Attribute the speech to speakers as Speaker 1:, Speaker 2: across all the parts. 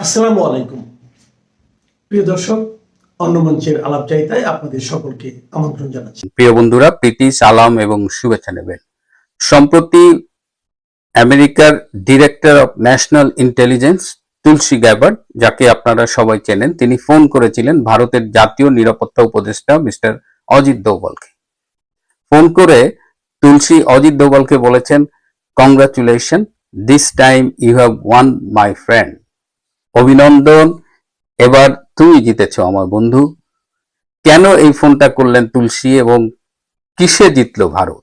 Speaker 1: আসসালামু আলাইকুম প্রিয় দর্শক, অন্য মঞ্চের আলাপচারিতায় আপনাদের সকলকে আমন্ত্রণ জানাচ্ছি।
Speaker 2: প্রিয় বন্ধুরা, প্রীতি সালাম এবং শুভেচ্ছা নেবেন। সম্প্রতি আমেরিকার director of national intelligence Tulsi Gabbard, যাকে আপনারা সবাই চেনেন, তিনি ফোন করেছিলেন ভারতের জাতীয় নিরাপত্তা উপদেষ্টা মিস্টার অজিত দোভালকে। ফোন করে তুলসী অজিত দোভালকে বলেছেন, congratulation, this time you have won my friend. অভিনন্দন, এবার তুমি জিতেছো আমার বন্ধু। কেন এই ফোনটা করলেন তুলসী এবং কিসে জিতলো ভারত?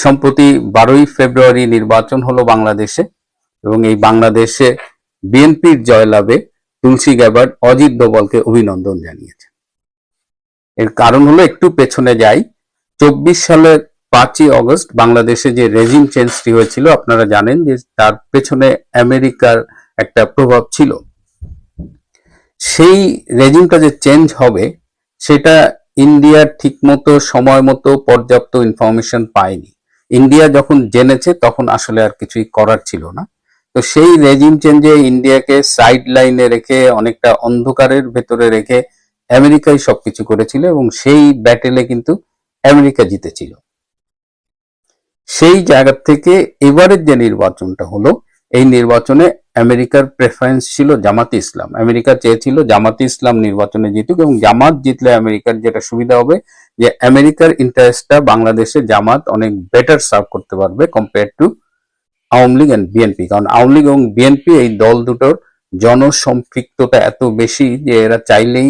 Speaker 2: সম্প্রতি 12ই ফেব্রুয়ারি নির্বাচন হলো বাংলাদেশে, এবং এই বাংলাদেশে বিএনপির জয়লাভে তুলসী গ্যাবার্ড অজিত দোভালকে অভিনন্দন জানিয়েছে। এর কারণ হলো, একটু পেছনে যাই। 24 সালের 5ই অগস্ট বাংলাদেশে যে রেজিম চেঞ্জটি হয়েছিল, আপনারা জানেন যে তার পেছনে আমেরিকার একটা প্রভাব ছিল। সেই রেজিমটা যে চেঞ্জ হবে, সেটা ইন্ডিয়া ঠিকমতো সময় মতো পর্যাপ্ত ইনফরমেশন পায়নি। ইন্ডিয়া যখন জেনেছে তখন আসলে আর কিছুই করার ছিল না। তো সেই রেজিম চেঞ্জে ইন্ডিয়াকে সাইড লাইনে রেখে, অনেকটা অন্ধকারের ভেতরে রেখে আমেরিকাই সবকিছু করেছিল, এবং সেই ব্যাটেলে কিন্তু আমেরিকা জিতেছিল। সেই জায়গা থেকে এবারের যে নির্বাচনটা হলো, এই নির্বাচনে আমেরিকার প্রেফারেন্স ছিল জামাতে ইসলাম। আমেরিকা চেয়েছিল জামাতে ইসলাম নির্বাচনে জিতুক, এবং জামাত জিতলে আমেরিকার যেটা সুবিধা হবে, যে আমেরিকার ইন্টারেস্টটা বাংলাদেশে জামাত অনেক বেটার সার্ভ করতে পারবে compare to Awami League and BNP. কারণ আওয়ামী লীগ এবং বিএনপি এই দল দুটোর জনসম্পৃক্ততা এত বেশি যে এরা চাইলেই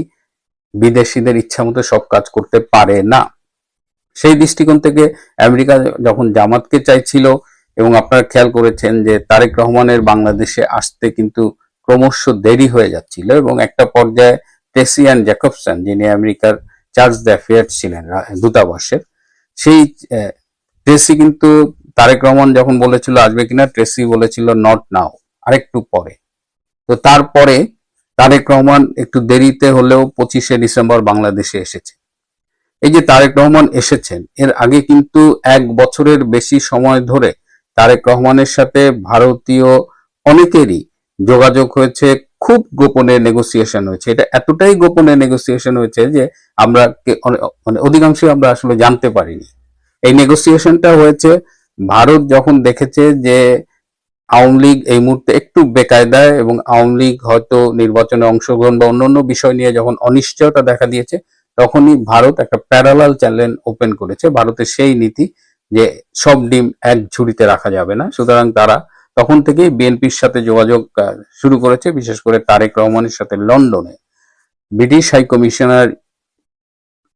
Speaker 2: বিদেশিদের ইচ্ছা মতো সব কাজ করতে পারে না। সেই দৃষ্টিকোণ থেকে আমেরিকা যখন জামাতকে চাইছিল, এবং আপনারা খেয়াল করেছেন যে তারেক রহমানের বাংলাদেশে আসতে কিন্তু ক্রমশ দেরি হয়ে যাচ্ছিল, এবং একটা পর্যায়ে ট্রেসি অ্যান্ড জ্যাকবসন, যিনি আমেরিকার চার্জ d'affaires ছিলেন দূতাবাসের, সেই ট্রেসি কিন্তু তারেক রহমান যখন বলেছিল আসবে কিনা, ট্রেসি বলেছিল নট নাও, আরেকটু পরে। তো তারপরে তারেক রহমান একটু দেরিতে হলেও 25শে ডিসেম্বর বাংলাদেশে এসেছে। এই যে তারেক রহমান এসেছেন, এর আগে কিন্তু 1 বছরের বেশি সময় ধরে তারেক রহমানের সাথে ভারতীয় অনেকেরই যোগাযোগ হয়েছে, খুব গোপনে নেগোসিয়েশন হয়েছে। এটা এতটাই গোপনে নেগোসিয়েশন হয়েছে যে আমরা মানে অধিকাংশ আমরা আসলে জানতে পারিনি। এই নেগোসিয়েশনটা হয়েছে ভারত যখন দেখেছে যে আওয়ামী লীগ এই মুহূর্তে একটু বেকায়দায়, এবং আওয়ামী লীগ হয়তো নির্বাচনে অংশগ্রহণ বা অন্যান্য বিষয় নিয়ে যখন অনিশ্চয়তা দেখা দিয়েছে, তখনই ভারত একটা প্যারালাল চ্যানেল ওপেন করেছে। ভারতের সেই নীতি যে সব ডিম এক ঝুড়িতে রাখা যাবে না, সুতরাং তারা তখন থেকেই বিএনপির সাথে যোগাযোগ শুরু করেছে, বিশেষ করে তারেক রহমানের সাথে লন্ডনে ব্রিটিশ হাইকমিশনার,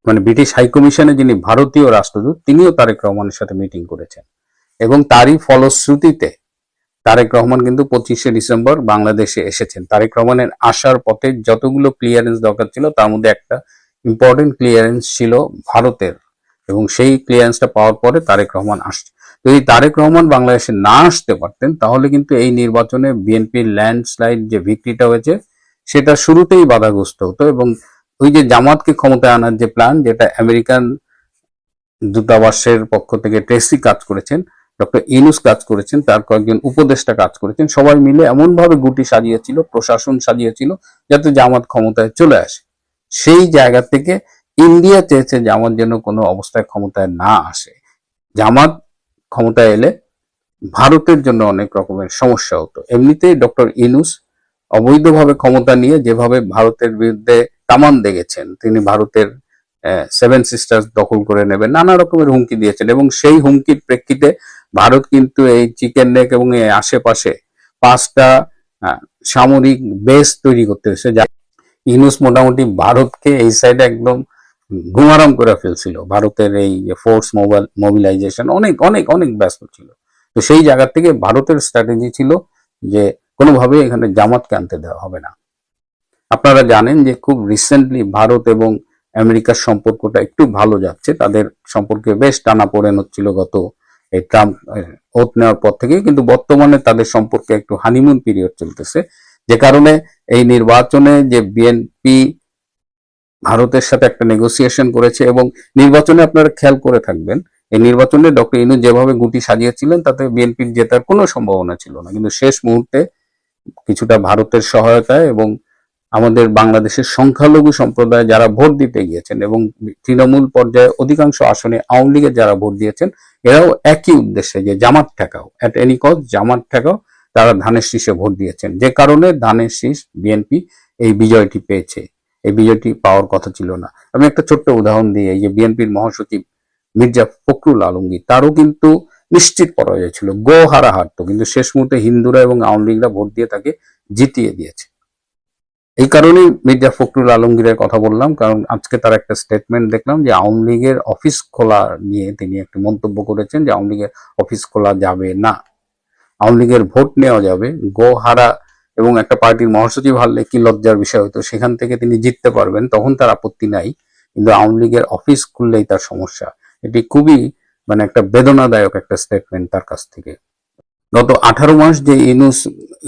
Speaker 2: মানে ব্রিটিশ হাইকমিশনে যিনি ভারতীয় রাষ্ট্রদূত, তিনিও তারেক রহমানের সাথে মিটিং করেছেন, এবং তারই ফলশ্রুতিতে তারেক রহমান কিন্তু 25শে ডিসেম্বর বাংলাদেশে এসেছেন। তারেক রহমানের আসার পথে যতগুলো ক্লিয়ারেন্স দরকার ছিল, তার মধ্যে একটা ইম্পর্টেন্ট ক্লিয়ারেন্স ছিল ভারতের, এবং সেই ক্লিয়ারেন্সটা পাওয়ার পরে তারেক রহমান আসছে। যদি তারেক রহমান বাংলাদেশে না আসতে পারতেন, তাহলে কিন্তু এই নির্বাচনে বিএনপির ল্যান্ডস্লাইড যে ভিক্টরিটা হয়েছে, সেটা শুরুতেই বাধাগ্রস্ত হতো। এবং ওই যে জামাতকে ক্ষমতায় আনার যে প্ল্যান, যেটা আমেরিকান দূতাবাসের পক্ষ থেকে ট্রেসি কাজ করেছেন, ডক্টর ইউনূস কাজ করেছেন, তার কয়েকজন উপদেষ্টা কাজ করেছেন, সবাই মিলে এমনভাবে গুটি সাজিয়েছিল, প্রশাসন সাজিয়েছিল, যাতে জামাত ক্ষমতায় চলে আসে। সেই জায়গা থেকে ইন্ডিয়া চেয়েছে জামাত যেন কোনো অবস্থায় ক্ষমতায় না আসে। জামাত ক্ষমতায় এলে ভারতের জন্য অনেক রকমের সমস্যা হতো। এমনিতেই ডক্টর ইউনূস অবৈধভাবে ক্ষমতা নিয়ে যেভাবে ভারতের বিরুদ্ধে কামান দেখেছেন, তিনি ভারতের 7 সিস্টার্স দখল করে নেবেন, নানা রকমের হুমকি দিয়েছেন, এবং সেই হুমকির প্রেক্ষিতে ভারত কিন্তু এই চিকেন নেক এবং এই আশেপাশে 5টা সামরিক বেস তৈরি করতে হয়েছে। ইউনূস মোটামুটি ভারতকে এই সাইডে একদম গুমারাম করে ফেলছিল। ভারতের এই ফোর্স মোবিলাইজেশন অনেক অনেক অনেক ব্যস্ত ছিল। তো সেই জায়গা থেকে ভারতের স্ট্র্যাটেজি ছিল যে কোনোভাবে এখানে জামাতকে আনতে দেওয়া হবে না। আপনারা জানেন যে খুব রিসেন্টলি ভারত এবং আমেরিকার সম্পর্কটা একটু ভালো যাচ্ছে, তাদের সম্পর্কে বেশ টানাপোড়েন হচ্ছিল গত এই ট্রাম্প ওথ নেওয়ার পর থেকে, কিন্তু বর্তমানে তাদের সম্পর্কে একটু হানিমুন পিরিয়ড চলতেছে। যে কারণে এই নির্বাচনে যে বিএনপি ভারতের সাথে একটা নেগোসিয়েশন করেছে, এবং নির্বাচনে আপনারা খেয়াল করে থাকবেন, এই নির্বাচনে ডক্টর ইউনূস যেভাবে গুটি সাজিয়েছিলেন, তাতে বিএনপির জেতার কোনো সম্ভাবনা ছিল না, কিন্তু শেষ মুহূর্তে কিছুটা ভারতের সহায়তায় এবং আমাদের বাংলাদেশের সংখ্যালঘু সম্প্রদায় যারা ভোট দিতে গিয়েছেন এবং তৃণমূল পর্যায়ে অধিকাংশ আসনে আওয়ামী লীগের যারা ভোট দিয়েছেন, এরাও একই উদ্দেশ্যে যে জামাত ঠেকাও, এট এনি কস্ট জামাত ঠেকাও, তারা ধানের শীষে ভোট দিয়েছেন। যে কারণে ধানের শীষ বিএনপি এই বিজয়টি পেয়েছে। এই বিজয়টি পাওয়ার কথা ছিল না। আমি একটা ছোট্ট উদাহরণ দিই, এই যে বিএনপির মহাসচিব মির্জা ফখরুল আলমগীর, তারও কিন্তু নিশ্চিত পরাজয় ছিল, গো হারা হারতো, কিন্তু শেষ মুহূর্তে হিন্দুরা এবং আওয়ামী লীগরা ভোট দিয়ে তাকে জিতিয়ে দিয়েছে। এই কারণেই মির্জা ফখরুল আলমগীরের কথা বললাম, কারণ আজকে তার একটা স্টেটমেন্ট দেখলাম যে আওয়ামী লীগের অফিস খোলা নিয়ে তিনি একটা মন্তব্য করেছেন যে আওয়ামী লীগের অফিস খোলা যাবে না, আওয়ামী লীগের ভোট নেওয়া যাবে। গো হারা এবং একটা পার্টির মহাসচিব হারলে কি লজ্জার বিষয় হতো, সেখান থেকে তিনি জিততে পারবেন, তখন তার আপত্তি নাই, কিন্তু আওয়ামী লীগের অফিস খুললেই তার সমস্যা। এটি খুবই মানে একটা বেদনাদায়ক একটা স্টেটমেন্ট তার কাছ থেকে। গত 18 মাস যে ইউনূস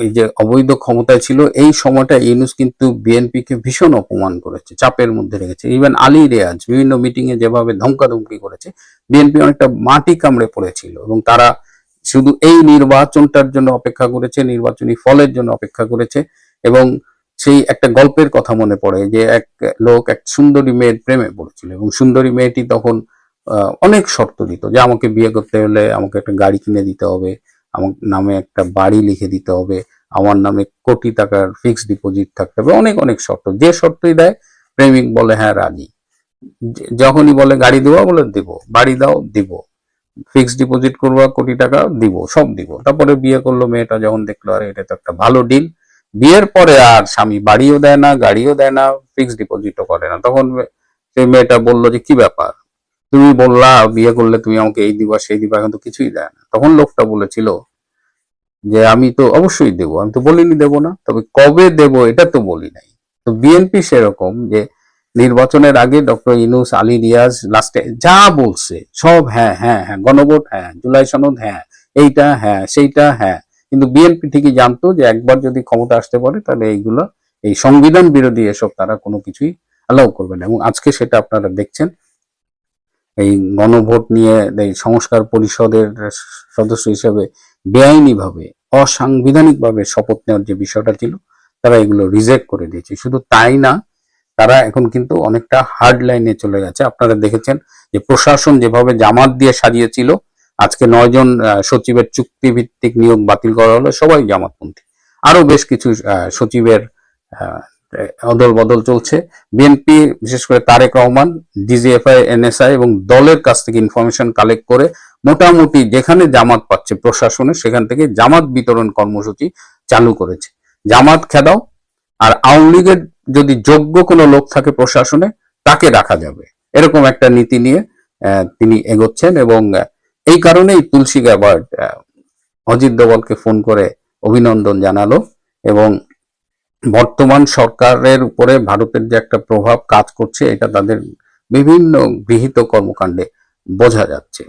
Speaker 2: এই যে অবৈধ ক্ষমতায় ছিল, এই সময়টা ইউনূস কিন্তু বিএনপিকে ভীষণ অপমান করেছে, চাপের মধ্যে রেখেছে। ইভেন আলী রেয়াজ বিভিন্ন মিটিং এ যেভাবে ধমকাধমকি করেছে, বিএনপি অনেকটা মাটি কামড়ে পড়েছিল এবং তারা শুধু এই নির্বাচনটার জন্য অপেক্ষা করেছে, নির্বাচনী ফলের জন্য অপেক্ষা করেছে। এবং সেই একটা গল্পের কথা মনে পড়ে যে এক লোক এক সুন্দরী মেয়ের প্রেমে পড়েছিল এবং সুন্দরী মেয়েটি তখন অনেক শর্ত দিত যে আমাকে বিয়ে করতে হলে আমাকে একটা গাড়ি কিনে দিতে হবে, আমার নামে একটা বাড়ি লিখে দিতে হবে, আমার নামে কোটি টাকার ফিক্সড ডিপোজিট থাকতে হবে, অনেক অনেক শর্ত। যে শর্তই দেয় প্রেমিক বলে হ্যাঁ রাজি, যখনই বলে গাড়ি দেবো বলে দেব, বাড়ি দাও দিব, ফিক্সড ডিপোজিট করবো কোটি টাকা দিব, সব দিব। তারপরে বিয়ে করলো, মেয়েটা যখন দেখলো আরে এটা তো একটা ভালো ডিল, বিয়ের পরে আর স্বামী বাড়িও দেয় না, গাড়িও দেয় না, ফিক্সড ডিপোজিটও করে না, তখন সেই মেয়েটা বললো যে কি ব্যাপার, তুমি বললা বিয়ে করলে তুমি আমাকে এই দিবা সেই দিবা, এখন তো কিছুই দেয় না। তখন লোকটা বলেছিল যে আমি তো অবশ্যই দেবো, আমি তো বলিনি দেবো না, তবে কবে দেবো এটা তো বলি নাই। তো বিএনপি সেরকম যে নির্বাচনের আগে ডক্টর ইউনূস, আলী রিয়াজ লাস্টে যা বলছে সব হ্যাঁ হ্যাঁ হ্যাঁ, গণভোট হ্যাঁ, জুলাই সনদ হ্যাঁ, এইটা হ্যাঁ, সেইটা হ্যাঁ, কিন্তু বিএনপি ঠিকই জানতো যে একবার যদি ক্ষমতা আসতে পারে তাহলে এইগুলো, এই সংবিধান বিরোধী এসব তারা কোনো কিছুই অ্যালাউ করবে না। এবং আজকে সেটা আপনারা দেখছেন, এই গণভোট নিয়ে এই সংস্কার পরিষদের সদস্য হিসেবে বেআইনিভাবে, অসাংবিধানিকভাবে শপথ নেওয়ার যে বিষয়টা ছিল, তারা এগুলো রিজেক্ট করে দিয়েছে। শুধু তাই না, তারা এখন কিন্তু অনেকটা হার্ড লাইনে চলে গেছে। আপনারা দেখেছেন যে প্রশাসন যেভাবে জামাত দিয়ে সাজিয়েছিল, আজকে 9 জন সচিবের চুক্তি ভিত্তিক নিয়োগ বাতিল করা হলো, সবাই জামাতপন্থী। আরো বেশ কিছু সচিবের অদল বদল চলছে। বিএনপি বিশেষ করে তারেক রহমান ডিজিএফআই, এনএসআই এবং দলের কাছ থেকে ইনফরমেশন কালেক্ট করে মোটামুটি যেখানে জামাত পাচ্ছে প্রশাসনে, সেখান থেকে জামাত বিতরণ কর্মসূচি চালু করেছে। জামাত খেদাও, আর আওয়ামী লীগের যদি যোগ্য কোনো লোক থাকে প্রশাসনে তাকে রাখা যাবে, এরকম একটা নীতি নিয়ে তিনি এগোচ্ছেন। এবং এই কারণেই তুলসী গ্যাবার্ড অজিত দোভালকে ফোন করে অভিনন্দন জানালো এবং বর্তমান সরকারের উপরে ভারতের যে একটা প্রভাব কাজ করছে এটা তাদের বিভিন্ন গৃহীত কর্মকাণ্ডে বোঝা যাচ্ছে।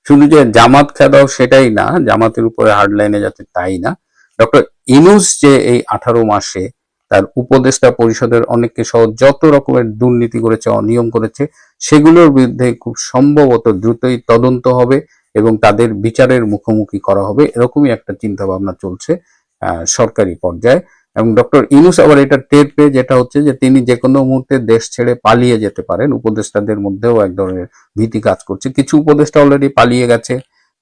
Speaker 2: শুধু যে জামাত খেদাও সেটাই না, জামাতের উপরে হার্ড লাইনে যাচ্ছে তাই না, ডক্টর ইউনূস যে এই 18 মাসে তার উপদেষ্টা পরিষদের অনেককে সহ যত রকমের দুর্নীতি করেছে, অনিয়ম করেছে, সেগুলোর বিরুদ্ধে খুব সম্ভবত দ্রুতই তদন্ত হবে এবং তাদের বিচারের মুখোমুখি করা হবে, এরকমই একটা চিন্তা ভাবনা চলছে সরকারি পর্যায়ে। এবং ডক্টর ইউনূস আবার এটা টের পেয়ে, যেটা হচ্ছে যে তিনি যে কোনো মুহূর্তে দেশ ছেড়ে পালিয়ে যেতে পারেন, উপদেষ্টাদের মধ্যেও এক ধরনের ভীতি কাজ করছে। কিছু উপদেষ্টা অলরেডি পালিয়ে গেছে,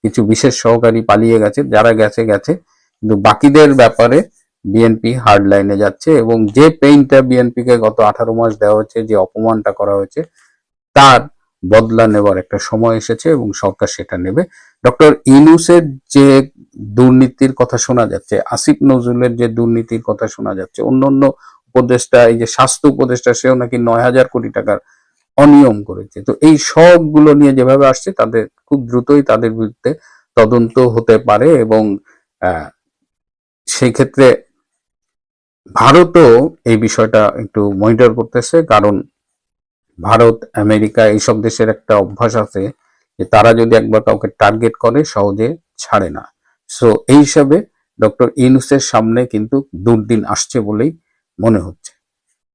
Speaker 2: কিছু বিশেষ সহকারী পালিয়ে গেছে, যারা গেছে গেছে, কিন্তু বাকিদের ব্যাপারে বিএনপি হার্ড লাইনে যাচ্ছে। এবং যে পেইনটা বিএনপি কে গত 18 মাস দেওয়া হয়েছে, যে অপমানটা করা হয়েছে, তার বদলা নেবার একটা সময় এসেছে এবং সরকার সেটা নেবে। ডক্টর ইউনূসের যে দুর্নীতির কথা শোনা যাচ্ছে, আসিফ নজরুলের যে দুর্নীতির কথা শোনা যাচ্ছে, অন্যান্য উপদেষ্টা, এই যে স্বাস্থ্য উপদেষ্টা, সেও নাকি 9,000 কোটি টাকার অনিয়ম করেছে। তো এই সবগুলো নিয়ে যেভাবে আসছে, তাদের খুব দ্রুতই তাদের বিরুদ্ধে তদন্ত হতে পারে। এবং সেই ক্ষেত্রে ভারতও এই বিষয়টা একটু মনিটর করতেছে, কারণ ভারত, আমেরিকা এইসব দেশের একটা অভ্যাস আছে যে তারা যদি একবার কাউকে টার্গেট করে সহজে ছাড়ে না। সো এই হিসাবে ডক্টর ইউনূসের সামনে কিন্তু দুর্দিন আসছে বলেই মনে হচ্ছে।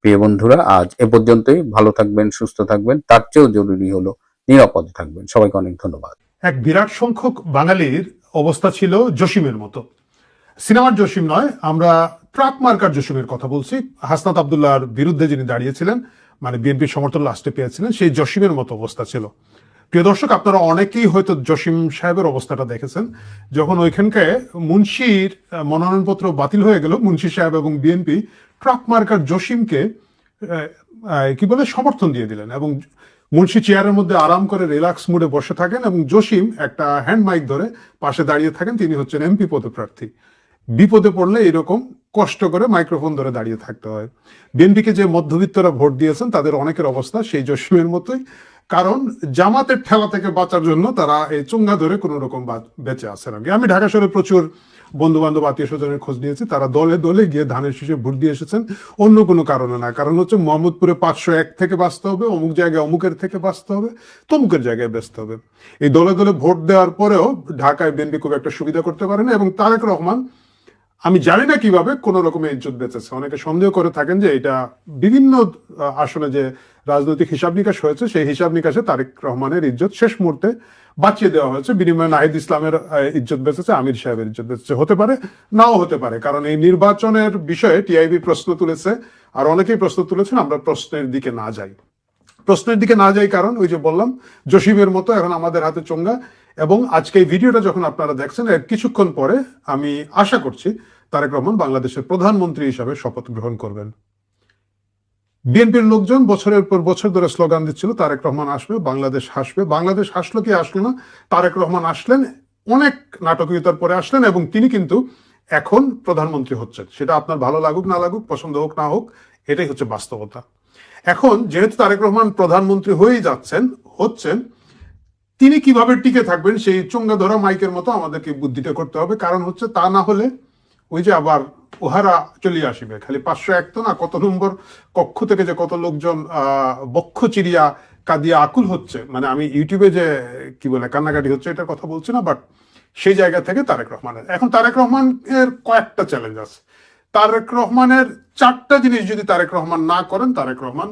Speaker 2: প্রিয় বন্ধুরা, আজ এ পর্যন্তই। ভালো থাকবেন, সুস্থ থাকবেন, তার চেয়েও জরুরি হলো নিরাপদে থাকবেন। সবাইকে অনেক ধন্যবাদ।
Speaker 3: এক বিরাট সংখ্যক বাঙালির অবস্থা ছিল জসিমের মতো। সিনেমার জসিম নয়, আমরা ট্রাক মার্কার জসিমের কথা বলছি। হাসনাত আব্দুল্লাহর বিরুদ্ধে যিনি দাঁড়িয়েছিলেন, মানে বিএনপির সমর্থন লাস্টে পেয়েছিলেন, সেই জসিমের মতো অবস্থা ছিল। প্রিয় দর্শক, আপনারা অনেকেই হয়তো জসিম সাহেবের অবস্থাটা দেখেছেন। যখন ওইখানকে মুন্সির মনোনয়নপত্র বাতিল হয়ে গেল, মুন্সি সাহেব এবং বিএনপি ট্রাক মার্কার জসিমকে কি বলে সমর্থন দিয়ে দিলেন, এবং মুন্সি চেয়ারের মধ্যে আরাম করে রিল্যাক্স মুডে বসে থাকেন, এবং জসিম একটা হ্যান্ড মাইক ধরে পাশে দাঁড়িয়ে থাকেন। তিনি হচ্ছেন এমপি পদপ্রার্থী। বিপদে পড়লে এরকম কষ্ট করে মাইক্রোফোন ধরে দাঁড়িয়ে থাকতে হয়। বিএনপিকে যে মধ্যবিত্তরা ভোট দিয়েছেন তাদের অনেকের অবস্থা সেই জসিমের মতোই, কারণ জামাতের ঠেলা থেকে বাঁচার জন্য তারা এই চুঙ্গা ধরে কোনো রকম বেঁচে আছেন। আমি ঢাকা শহরে প্রচুর বন্ধু বান্ধব আত্মীয় স্বজনের খোঁজ নিয়েছি, তারা দলে দলে গিয়ে ধানের শীষে ভোট দিয়ে এসেছেন, অন্য কোনো কারণে না। কারণ হচ্ছে মোহাম্মদপুরে 501 থেকে বাঁচতে হবে, অমুক জায়গায় অমুকের থেকে বাঁচতে হবে, তমুকের জায়গায় ব্যস্ত হবে। এই দলে দলে ভোট দেওয়ার পরেও ঢাকায় বিএনপি খুব একটা সুবিধা করতে পারে না, এবং তারেক রহমান আমি জানি না কিভাবে কোন রকমের ইজ্জত বেঁচেছে। অনেকে সন্দেহ করে থাকেন যে এটা বিভিন্ন আসনে যে রাজনৈতিক হিসাব নিকাশ হয়েছে, সেই হিসাব নিকাশে তারেক রহমানের ইজ্জত শেষ মুহূর্তে বাঁচিয়ে দেওয়া হয়েছে। বিনিময়ে নাহিদ ইসলামের ইজ্জত বেঁচেছে, আমির সাহেবের ইজ্জত বেঁচেছে। হতে পারে, নাও হতে পারে, কারণ এই নির্বাচনের বিষয়ে টিআইবি প্রশ্ন তুলেছে, আর অনেকেই প্রশ্ন তুলেছেন। আমরা প্রশ্নের দিকে না যাই, কারণ ওই যে বললাম, জসিমের মতো এখন আমাদের হাতে চোঙ্গা। এবং আজকে এই ভিডিওটা যখন আপনারা দেখছেন, এর কিছুক্ষণ পরে আমি আশা করছি তারেক রহমান বাংলাদেশের প্রধানমন্ত্রী হিসাবে শপথ গ্রহণ করবেন। বিএনপির লোকজন বছরের পর বছর ধরে স্লোগান দিচ্ছিল তারেক রহমান আসবে, বাংলাদেশ হাসবে। বাংলাদেশ হাসলো কি আসলো না, তারেক রহমান আসলেন, অনেক নাটকীয়তার পরে আসলেন, এবং তিনি কিন্তু এখন প্রধানমন্ত্রী হচ্ছেন। সেটা আপনার ভালো লাগুক না লাগুক, পছন্দ হোক না হোক, এটাই হচ্ছে বাস্তবতা। এখন যেহেতু তারেক রহমান প্রধানমন্ত্রী হয়েই হচ্ছেন, তিনি কিভাবে টিকে থাকবেন সেই চোঙ্গা ধরা মাইকের মতো আমাদেরকে বুদ্ধিটা করতে হবে। কারণ হচ্ছে, তা না হলে ওই যে আবার উহারা চলিয়ে আসবে। খালি 501 তো না, কত নম্বর কক্ষ থেকে যে কত লোকজন বক্ষ চিরিয়া কাঁদিয়া আকুল হচ্ছে, মানে আমি ইউটিউবে যে কি বলে কান্নাকাটি হচ্ছে এটার কথা বলছি না, বাট সেই জায়গা থেকে তারেক রহমানের এখন তারেক রহমানের কয়েকটা চ্যালেঞ্জ আছে। তারেক রহমানের 4টা জিনিস যদি তারেক রহমান না করেন, তারেক রহমান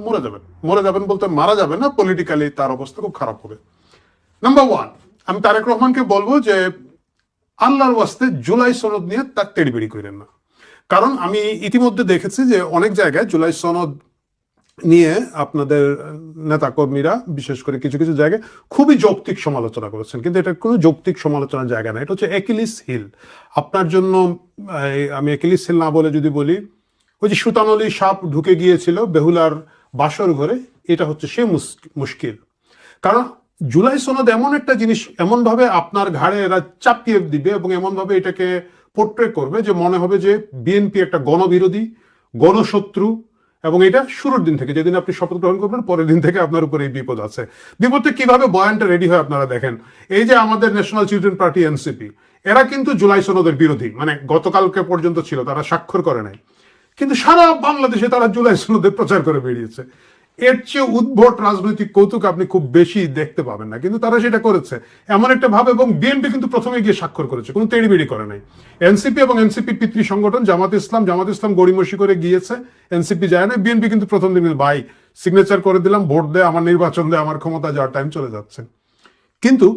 Speaker 3: মরে যাবেন বলতে মারা যাবে না, পলিটিক্যালি তার অবস্থা খুব খারাপ হবে। নাম্বার 1, আমি তারেক রহমানকে বলবো যে আল্লাহর ওয়াস্তে জুলাই সনদ নিয়ে তার টেড়িবেড়ি করেন না। কারণ আমি ইতিমধ্যে দেখেছি যে অনেক জায়গায় জুলাই সনদ নিয়ে আপনাদের নেতাকর্মীরা, বিশেষ করে কিছু কিছু জায়গায় খুবই যৌক্তিক সমালোচনা করেছেন, কিন্তু এটা কোনো যৌক্তিক সমালোচনার জায়গা না। এটা হচ্ছে অ্যাকিলিস হিল আপনার জন্য। আমি অ্যাকিলিস হিল না বলে যদি বলি, ওই যে সুতানলি সাপ ঢুকে গিয়েছিল বেহুলার বাসর ঘরে, এটা হচ্ছে সে মুশকিল। কারণ জুলাই সনদ এমন একটা জিনিস, এমন ভাবে আপনার ঘাড়ে এরা চাপিয়ে দিবে এবং এমন ভাবে এটাকে পোর্ট্রে করবে যে মনে হবে যে বিএনপি একটা গণবিরোধী, গণশত্রু। এবং এটা শুরুর দিন থেকে, যেদিন আপনি শপথ গ্রহণ করবেন পরের দিন থেকে আপনার উপরে এই বিপদ আছে। বিপদে কিভাবে বয়ানটা রেডি হয় আপনারা দেখেন। এই যে আমাদের ন্যাশনাল চিলড্রেন পার্টি এনসিপি, এরা কিন্তু জুলাই সনদের বিরোধী, মানে গতকালকে পর্যন্ত ছিল, তারা স্বাক্ষর করে নাই, কিন্তু সারা বাংলাদেশে তারা জুলাই সনদের প্রচার করে বেরিয়েছে। এর চেয়ে উদ্ভট রাজনৈতিক কৌতুক আপনি খুব বেশি দেখতে পাবেন না, কিন্তু তারা সেটা করেছে এমন একটা ভাবে। এবং বিএনপি কিন্তু প্রথমে গিয়ে স্বাক্ষর করেছে, কোনো তেড়িবেড়ি করে নাই। এনসিপি এবং এনসিপি পিতৃ সংগঠন জামাত ইসলাম গড়িমসি করে গিয়েছে, এনসিপি যায় না। বিএনপি কিন্তু প্রথম দিন ভাই সিগনেচার করে দিলাম, ভোট দেয়, আমার নির্বাচন দেয়, আমার ক্ষমতা যাওয়ার টাইম চলে যাচ্ছে। কিন্তু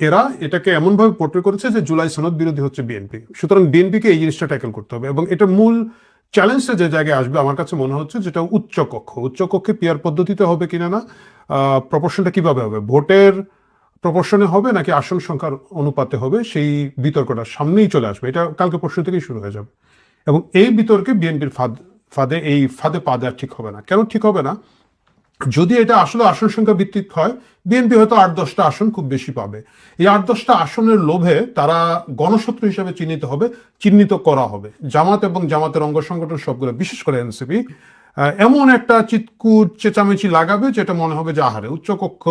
Speaker 3: এরা এটাকে এমন ভাবে পোর্ট্রে করেছে যে জুলাই সনদ বিরোধী হচ্ছে বিএনপি। সুতরাং বিএনপিকে এই জিনিসটা ট্যাকেল করতে হবে, এবং এটা মূল চ্যালেঞ্জটা যে জায়গায় আসবে আমার কাছে মনে হচ্ছে যেটা উচ্চকক্ষে পিয়ার পদ্ধতিতে হবে কিনা, না প্রপোর্শনটা কিভাবে হবে, ভোটের প্রপোর্শনে হবে নাকি আসন সংখ্যার অনুপাতে হবে, সেই বিতর্কটা সামনেই চলে আসবে। এটা কালকে পরশু থেকেই শুরু হয়ে যাবে, এবং এই বিতর্কে বিএনপির ফাঁদে পা দেওয়া ঠিক হবে না। কেন ঠিক হবে না? যদি এটা আসলে আসন সংখ্যা ভিত্তিক হয়, বিএনপি হয়তো 8-10টা আসন খুব বেশি পাবে। এই 8-10টা আসনের লোভে তারা গণশত্রু হিসেবে চিহ্নিত করা হবে। জামাত এবং জামাতের অঙ্গ সংগঠন সবগুলো, বিশেষ করে এনসিপি, এমন একটা চিৎকুট চেঁচামেচি লাগাবে যেটা মনে হবে যে আহারে উচ্চকক্ষ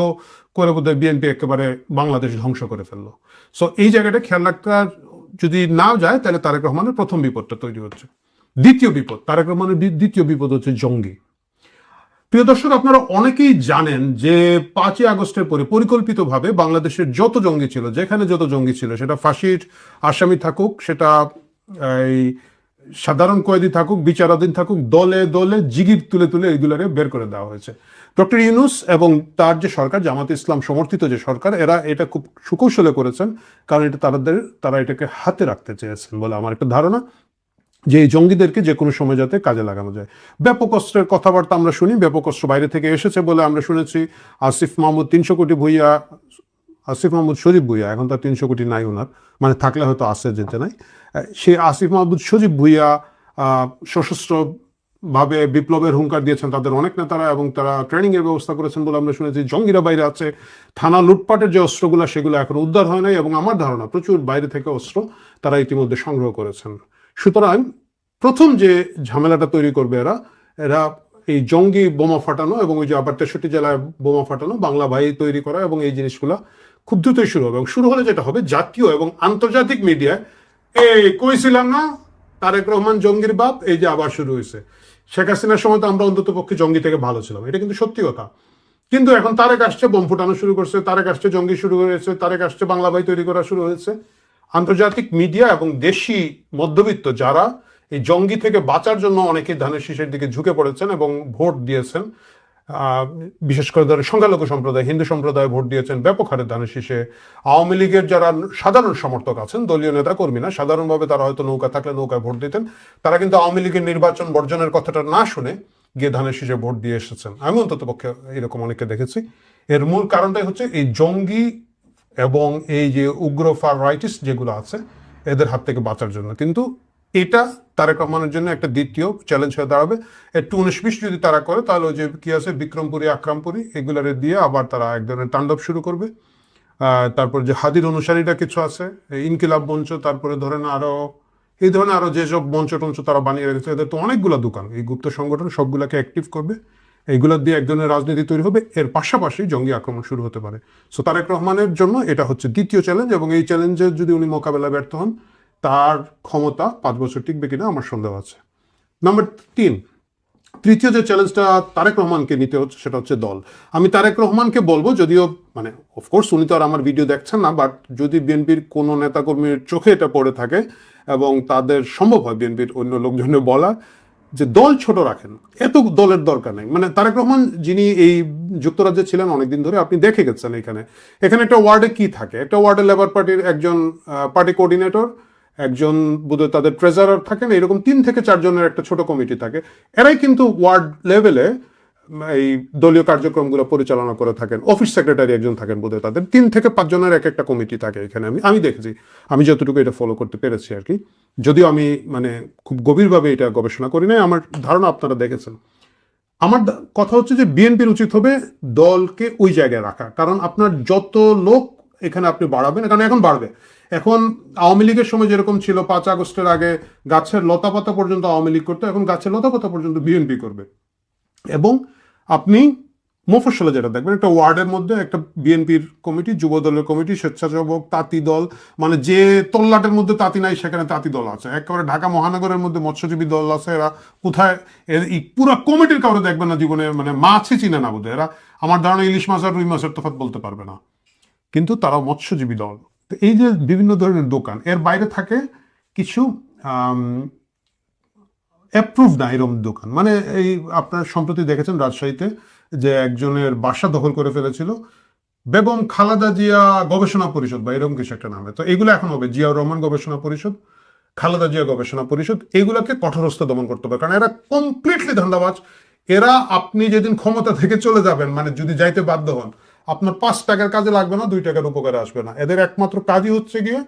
Speaker 3: করে বোধহয় বিএনপি একেবারে বাংলাদেশ ধ্বংস করে ফেললো। সো এই জায়গাটা খেয়াল রাখতে যদি না যায়, তাহলে তারেক রহমানের প্রথম বিপদটা তৈরি হচ্ছে। তারেক রহমানের দ্বিতীয় বিপদ হচ্ছে জঙ্গি। প্রিয় দর্শক, আপনারা অনেকেই জানেন যে 5ই আগস্টের পরে পরিকল্পিতভাবে বাংলাদেশের যত জঙ্গি ছিল, যেখানে যত জঙ্গি ছিল, সেটা ফাঁসির আসামি থাকুক, সেটা এই সাধারণ কয়েদি থাকুক, বিচারাধীন থাকুক, দলে দলে জিগির তুলে তুলে এইগুলারে বের করে দেওয়া হয়েছে। ডক্টর ইউনূস এবং তার যে সরকার, জামাত ইসলাম সমর্থিত যে সরকার, এরা এটা খুব সুকৌশলে করেছেন, কারণ এটা তারা এটাকে হাতে রাখতে চেয়েছেন বলে আমার একটা ধারণা, যে এই জঙ্গিদেরকে যে কোনো সময় যাতে কাজে লাগানো যায়। ব্যাপক অস্ত্রের কথাবার্তা আমরা শুনি, ব্যাপক অস্ত্র বাইরে থেকে এসেছে বলে আমরা শুনেছি। আসিফ মাহমুদ 300 কোটি ভুইয়া, আসিফ মাহমুদ সজীব ভুইয়া, এখন তার 300 কোটি নাই ওনার, মানে থাকলে হয়তো আসে যেতে নাই, সে আসিফ মাহমুদ সজীব ভুইয়া সশস্ত্র ভাবে বিপ্লবের হুঙ্কার দিয়েছেন তাদের অনেক নেতারা, এবং তারা ট্রেনিং এর ব্যবস্থা করেছেন বলে আমরা শুনেছি। জঙ্গিরা বাইরে আছে, থানা লুটপাটের যে অস্ত্রগুলো সেগুলো এখন উদ্ধার হয় নাই, এবং আমার ধারণা প্রচুর বাইরে থেকে অস্ত্র তারা ইতিমধ্যে সংগ্রহ করেছেন। সুতরাং প্রথম যে ঝামেলাটা তৈরি করবে এরা এই জঙ্গি বোমা ফাটানো, এবং ওই যে আবার 63 জেলায় বোমা ফাটানো, বাংলা ভাই তৈরি করা, এবং এই জিনিসগুলো খুব দ্রুতই শুরু হবে। এবং শুরু হলে যেটা হবে, জাতীয় এবং আন্তর্জাতিক মিডিয়ায় এই কইছিলাম না তারেক রহমান জঙ্গির বাপ, এই যে আবার শুরু হয়েছে। শেখ হাসিনার সময় তো আমরা অন্তত পক্ষে জঙ্গি থেকে ভালো ছিলাম, এটা কিন্তু সত্যি কথা। কিন্তু এখন তারেক আসছে, বোম ফুটানো শুরু করছে, তারেক আসছে, জঙ্গি শুরু হয়েছে, তারেক আসছে, বাংলা ভাই তৈরি করা শুরু হয়েছে। আন্তর্জাতিক মিডিয়া এবং দেশি মধ্যবিত্ত যারা এই জঙ্গি থেকে বাঁচার জন্য অনেকে ধানের শীষের দিকে ঝুঁকে পড়েছেন এবং ভোট দিয়েছেন, বিশেষ করে ধরে সংখ্যালঘু সম্প্রদায়, হিন্দু সম্প্রদায় ভোট দিয়েছেন ব্যাপক হারে ধানের শীষে। আওয়ামী লীগের যারা সাধারণ সমর্থক আছেন, দলীয় নেতা কর্মী না, সাধারণভাবে তারা হয়তো নৌকা থাকলে নৌকায় ভোট দিতেন, তারা কিন্তু আওয়ামী লীগের নির্বাচন বর্জনের কথাটা না শুনে গিয়ে ধানের শীষে ভোট দিয়ে এসেছেন। আমি অন্তত পক্ষে এরকম অনেককে দেখেছি। এর মূল কারণটাই হচ্ছে এই জঙ্গি এবং এই যে উগ্র ফার রাইটিস্ট যেগুলো আছে এদের হাত থেকে বাঁচার জন্য। কিন্তু এটা তারেক রহমানের জন্য একটা দ্বিতীয় চ্যালেঞ্জ হয়ে দাঁড়াবে। একটু 19-20 যদি তারা করে, তাহলে ওই যে কি আছে বিক্রমপুরী, আকরামপুরী, এগুলারে দিয়ে আবার তারা এক ধরনের তাণ্ডব শুরু করবে। তারপর যে হাদির অনুসারীরা কিছু আছে, ইনকিলাব মঞ্চ, তারপরে ধরেন আরো এই ধরনের আরো যেসব মঞ্চ টঞ্চ তারা বানিয়ে রেখেছে, এদের তো অনেকগুলো দোকান, এই গুপ্ত সংগঠন সবগুলাকে অ্যাক্টিভ করবে, এইগুলো দিয়ে এক ধরনের রাজনীতি তৈরি হবে। এর পাশাপাশি জঙ্গি আক্রমণ শুরু হতে পারে। সো তারেক রহমানের জন্য এটা হচ্ছে দ্বিতীয় চ্যালেঞ্জ, এবং এই চ্যালেঞ্জের যদি উনি মোকাবেলা ব্যর্থ হন, তার ক্ষমতা 5 বছর টিকবে কিনা আমার সন্দেহ আছে। নাম্বার 3, তৃতীয় যে চ্যালেঞ্জটা তারেক রহমানকে নিতে হচ্ছে সেটা হচ্ছে দল। আমি তারেক রহমানকে বলবো, যদিও মানে অফকোর্স উনি তো আর আমার ভিডিও দেখছেন না, বাট যদি বিএনপির কোনো নেতাকর্মীর চোখে এটা পড়ে থাকে এবং তাদের সম্ভব হয় বিএনপির অন্য লোকজনের বলা, যে দল ছোট রাখেন, এত দলের দরকার নেই। মানে তারেক রহমান যিনি এই যুক্তরাজ্যে ছিলেন অনেকদিন ধরে, আপনি দেখে গেছেন এখানে একটা ওয়ার্ডে কি থাকে, একটা ওয়ার্ডে লেবার পার্টির একজন পার্টি কোঅর্ডিনেটর, একজন বোধহয় তাদের ট্রেজারার থাকেন, এরকম 3 থেকে 4 জনের একটা ছোট কমিটি থাকে। এরাই কিন্তু ওয়ার্ড লেভেলে এই দলীয় কার্যক্রমগুলো পরিচালনা করে থাকেন। অফিস সেক্রেটারি একজন থাকেন বোধহয়, তাদের 3 থেকে 5 জনের এক একটা কমিটি থাকে এখানে। আমি দেখেছি, আমি যতটুকু এটা ফলো করতে পেরেছি আর কি, যদিও আমি মানে খুব গভীরভাবে এটা গবেষণা করি নাই, আমার ধারণা আপনারা দেখেছেন। আমার কথা হচ্ছে যে বিএনপির উচিত হবে দলকে ওই জায়গায় রাখা, কারণ আপনার যত লোক এখানে আপনি বাড়াবেন, কারণ এখন বাড়বে। এখন আওয়ামী লীগের সময় যেরকম ছিল 5 আগস্টের আগে গাছের লতাপাতা পর্যন্ত আওয়ামী লীগ করতো, এখন গাছের লতাপাতা পর্যন্ত বিএনপি করবে। এবং আপনি মফস্বলে যেটা দেখবেন, একটা ওয়ার্ডের মধ্যে একটা বিএনপির কমিটি, যুব দলের কমিটি, স্বেচ্ছাসেবক, তাঁতি দল, মানে যে তল্লাটের মধ্যে তাঁতি নাই সেখানে তাঁতি দল আছে। একেবারে ঢাকা মহানগরের মধ্যে মৎস্যজীবী দল আছে। এরা কোথায় পুরো কমিটির কাউরে দেখবেন না জীবনে, মানে মাছই চিনে না বোধহয় এরা। আমার ধারণা ইলিশ মাছ আর রুই মাছের তফাৎ বলতে পারবে না, কিন্তু তারা মৎস্যজীবী দল। তো এই যে বিভিন্ন ধরনের দোকান, এর বাইরে থাকে কিছু অ্যাপ্রুভ না এরকম দোকান। মানে এই আপনার সম্প্রতি দেখেছেন রাজশাহীতে যে একজনের বাসা দখল করে ফেলেছিল বেগম খালেদা জিয়া গবেষণা পরিষদ বা এরকম কিছু একটা নামে। তো এগুলো এখন হবে জিয়াউর রহমান গবেষণা পরিষদ, খালেদা জিয়া গবেষণা পরিষদ। এগুলোকে কঠোরস্থ দমন করতে হবে, কারণ এরা কমপ্লিটলি ধান্দাবাজ। এরা আপনি যেদিন ক্ষমতা থেকে চলে যাবেন, মানে যদি যাইতে বাধ্য হন, আপনার 5 টাকার কাজে লাগবে না, 2 টাকার উপকারে আসবে না। এদের একমাত্র কাজই হচ্ছে গিয়ে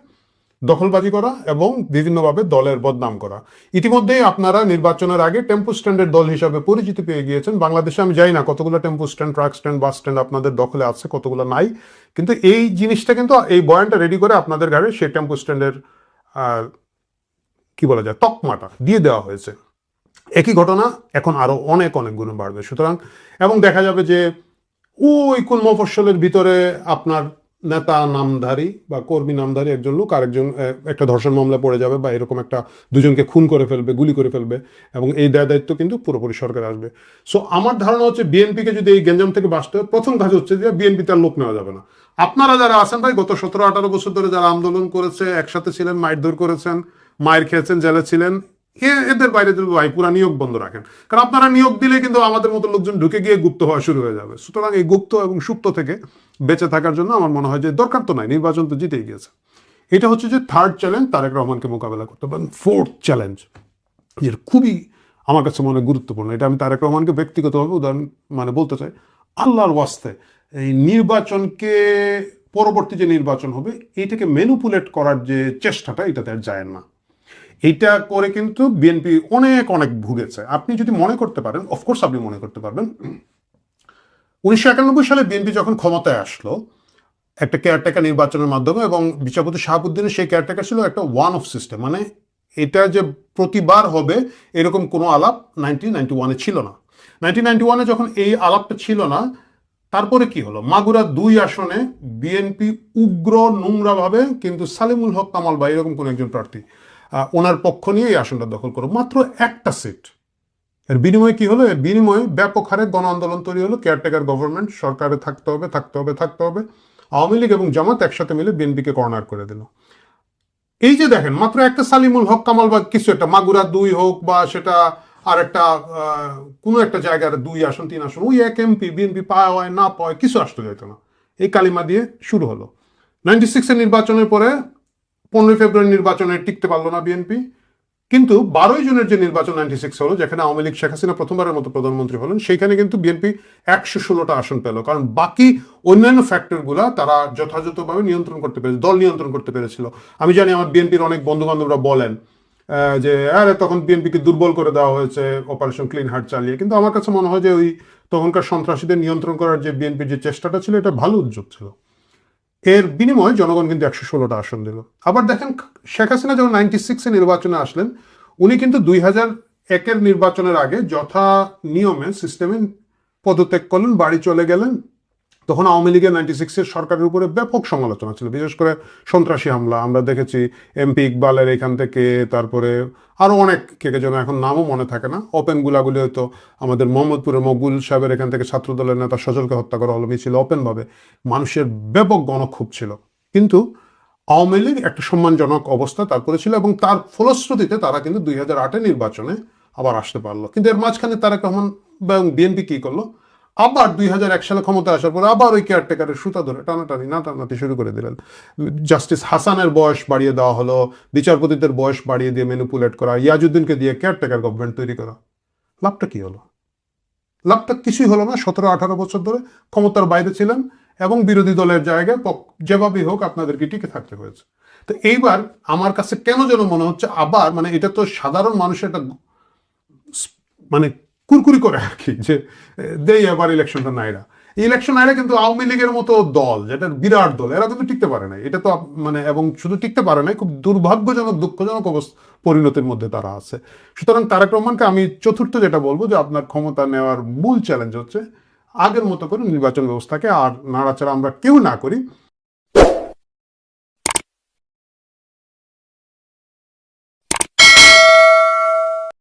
Speaker 3: দখলবাজি করা এবং বিভিন্নভাবে দলের বদনাম করা। ইতিমধ্যেই আপনারা নির্বাচনের আগে টেম্পো স্ট্যান্ডের দল হিসাবে পরিচিতি পেয়ে গিয়েছেন। বাংলাদেশে আমি জানি না কতগুলো tempo stand, truck stand, bus stand আপনাদের দখলে আছে, কতগুলো নাই, কিন্তু এই জিনিসটা কিন্তু এই বয়ানটা রেডি করে আপনাদের ঘরে সেই টেম্পো স্ট্যান্ডের কি বলা যায় তকমাটা দিয়ে দেওয়া হয়েছে। একই ঘটনা এখন আরো অনেক অনেক গুণ বাড়বে। সুতরাং এবং দেখা যাবে যে ওই কোন মফস্বলের ভিতরে আপনার নেতা নামধারী বা কর্মী নামধারী একজন লোক আরেকজন একটা ধর্ষণ মামলা পড়ে যাবে, বা এরকম একটা দুজনকে খুন করে ফেলবে, গুলি করে ফেলবে, এবং এই দায়িত্ব কিন্তু পুরোপুরি সরকার আসবে। সো আমার ধারণা হচ্ছে বিএনপিকে যদি এই গেঞ্জাম থেকে বাঁচতে হয়, প্রথম কাজ হচ্ছে যে বিএনপি তার লোক নেওয়া যাবে না। আপনারা যারা আছেন ভাই, গত 17-18 বছর ধরে যারা আন্দোলন করেছে, একসাথে ছিলেন, মারধর করেছেন, মায়ের খেয়েছেন, জেলে ছিলেন, এদের বাইরে যদি ভাই পুরা নিয়োগ বন্ধ রাখেন, কারণ আপনারা নিয়োগ দিলে কিন্তু আমাদের মতো লোকজন ঢুকে গিয়ে গুপ্ত হওয়া শুরু হয়ে যাবে। সুতরাং এই গুপ্ত এবং সুপ্ত থেকে বেঁচে থাকার জন্য আমার মনে হয় যে দরকার তো নাই, নির্বাচন তো জিতেই গিয়েছে। এটা হচ্ছে যে থার্ড চ্যালেঞ্জ তারেক রহমানকে মোকাবেলা করতে পারেন। ফোর্থ চ্যালেঞ্জ যেটা খুবই আমার কাছে মনে গুরুত্বপূর্ণ, এটা আমি তারেক রহমানকে ব্যক্তিগতভাবে উদাহরণ বলতে চাই, আল্লাহর ওয়াস্তে এই নির্বাচনকে, পরবর্তী যে নির্বাচন হবে এইটাকে ম্যানিপুলেট করার যে চেষ্টাটা, এটাতে আর যায় না। এইটা করে কিন্তু বিএনপি অনেক অনেক ভুগেছে। আপনি যদি মনে করতে পারেন, অফকোর্স আপনি মনে করতে পারবেন, 1991 সালে বিএনপি যখন ক্ষমতায় আসলো একটা কেয়ারটেকার নির্বাচনের মাধ্যমে, এবং বিচারপতি শাহাবুদ্দিনের সেই কেয়ারটেকার ছিল একটা ওয়ান অফ সিস্টেম, মানে এটা যে প্রতিবার হবে এরকম কোনো আলাপ 1991-এ ছিল না। 1991-এ যখন এই আলাপটা ছিল না, তারপরে কি হলো, মাগুরা 2 আসনে বিএনপি উগ্র নোংরাভাবে কিন্তু সালিমুল হক কামাল বা এরকম কোন একজন প্রার্থী ওনার পক্ষ নিয়ে এই আসনটা দখল করো, মাত্র একটা সিট। এর বিনিময়ে কি হলো, এর বিনিময়ে ব্যাপক হারে গণ আন্দোলন তৈরি হলো, কেয়ারটেকার গভর্নমেন্ট সরকারে থাকতে হবে থাকতে হবে থাকতে হবে। আওয়ামী লীগ এবং জামাত একসাথে মিলে বিএনপিকে কর্নার করে দিল। এই যে দেখেন, মাত্র একটা সালিমুল হক কামাল বা কিছু একটা, মাগুরা 2 হোক বা সেটা আর একটা কোনো একটা জায়গার 2 আসন 3 আসন, ওই এক এমপি বিএনপি পাওয়ায় না পাওয়ায় কিছু আসতে যেত না। এই কালিমা দিয়ে শুরু হলো। 96-এর নির্বাচনের পরে 15 ফেব্রুয়ারি নির্বাচনে টিকতে পারলো না বিএনপি, কিন্তু 12 জনের যে নির্বাচন 96 হলো, যেখানে আওয়ামী লীগ শেখ হাসিনা প্রথমবারের মতো প্রধানমন্ত্রী হলেন, সেইখানে কিন্তু বিএনপি 116টা আসন পেল, কারণ বাকি অন্যান্য ফ্যাক্টরগুলা তারা যথাযথভাবে নিয়ন্ত্রণ করতে পেরেছে, দল নিয়ন্ত্রণ করতে পেরেছিল। আমি জানি আমার বিএনপির অনেক বন্ধু বান্ধবরা বলেন যে আরে তখন বিএনপিকে দুর্বল করে দেওয়া হয়েছে অপারেশন ক্লিন হার্ট চালিয়ে, কিন্তু আমার কাছে মনে হয় যে ওই তখনকার সন্ত্রাসীদের নিয়ন্ত্রণ করার যে বিএনপির যে চেষ্টাটা ছিল, এটা ভালো উদ্যোগ ছিল। এর বিনিময়ে জনগণ কিন্তু 116টা আসন দিল। আবার দেখেন, শেখ হাসিনা যখন 96-এ নির্বাচনে আসলেন, উনি কিন্তু 2001-এর নির্বাচনের আগে যথা নিয়মে সিস্টেমে পদত্যাগ করলেন, বাড়ি চলে গেলেন। তখন আওয়ামী লীগের 96-এর সরকারের উপরে ব্যাপক সমালোচনা ছিল, বিশেষ করে সন্ত্রাসী হামলা আমরা দেখেছি এমপি ইকবালের এখান থেকে, তারপরে আরো অনেক কে যেন এখন নামও মনে থাকে না, ওপেন গুলাগুলি হয়তো আমাদের মোহাম্মদপুরের মকবুল সাহেবের এখান থেকে ছাত্রদলের নেতা সজলকে হত্যা করা হলো মিছিল ওপেন ভাবে, মানুষের ব্যাপক গণক্ষোভ ছিল। কিন্তু আওয়ামী লীগ একটা সম্মানজনক অবস্থা তারপরে ছিল, এবং তার ফলশ্রুতিতে তারা কিন্তু 2008-এর নির্বাচনে আবার আসতে পারলো। কিন্তু এর মাঝখানে তারেক রহমান এবং বিএনপি কি করলো, আবার 2001 সালে ক্ষমতা আসার পরে আবার ওই কেয়ারটেকারের সুতা ধরে টানাটানি নাটানাটি শুরু করে দিলেন। জাস্টিস হাসানের বয়স বাড়িয়ে দেওয়া হলো, বিচারপতিদের বয়স বাড়িয়ে দিয়ে ম্যানিপুলেট করা, ইয়াজউদ্দিনকে দিয়ে কেয়ারটেকার গভর্নমেন্ট তৈরি করা। লাভটা কি হলো? লাভটা কিছুই হলো না। 17-18 বছর ধরে ক্ষমতার বাইরে ছিলেন এবং বিরোধী দলের জায়গায় যেভাবেই হোক আপনাদেরকে টিকে থাকতে হয়েছে। তো এইবার আমার কাছে কেন যেন মনে হচ্ছে আবার, এটা তো সাধারণ মানুষের একটা কুরকুরি করে আর কি, যে দেই আবার ইলেকশনটা নাইরা। ইলেকশন নাইরা কিন্তু আওয়ামী লীগের মতো দল, যেটা বিরাট দল, এরা কিন্তু টিকতে পারে নাই। এটা তো এবং শুধু টিকতে পারে নাই, খুব দুর্ভাগ্যজনক দুঃখজনক পরিণতির মধ্যে তারা আছে। সুতরাং তারেক রহমানকে আমি চতুর্থ যেটা বলবো, যে আপনার ক্ষমতা নেওয়ার মূল চ্যালেঞ্জ হচ্ছে আগের মতো করে নির্বাচন ব্যবস্থাকে আর নাড়াচাড়া আমরা কেউ না করি,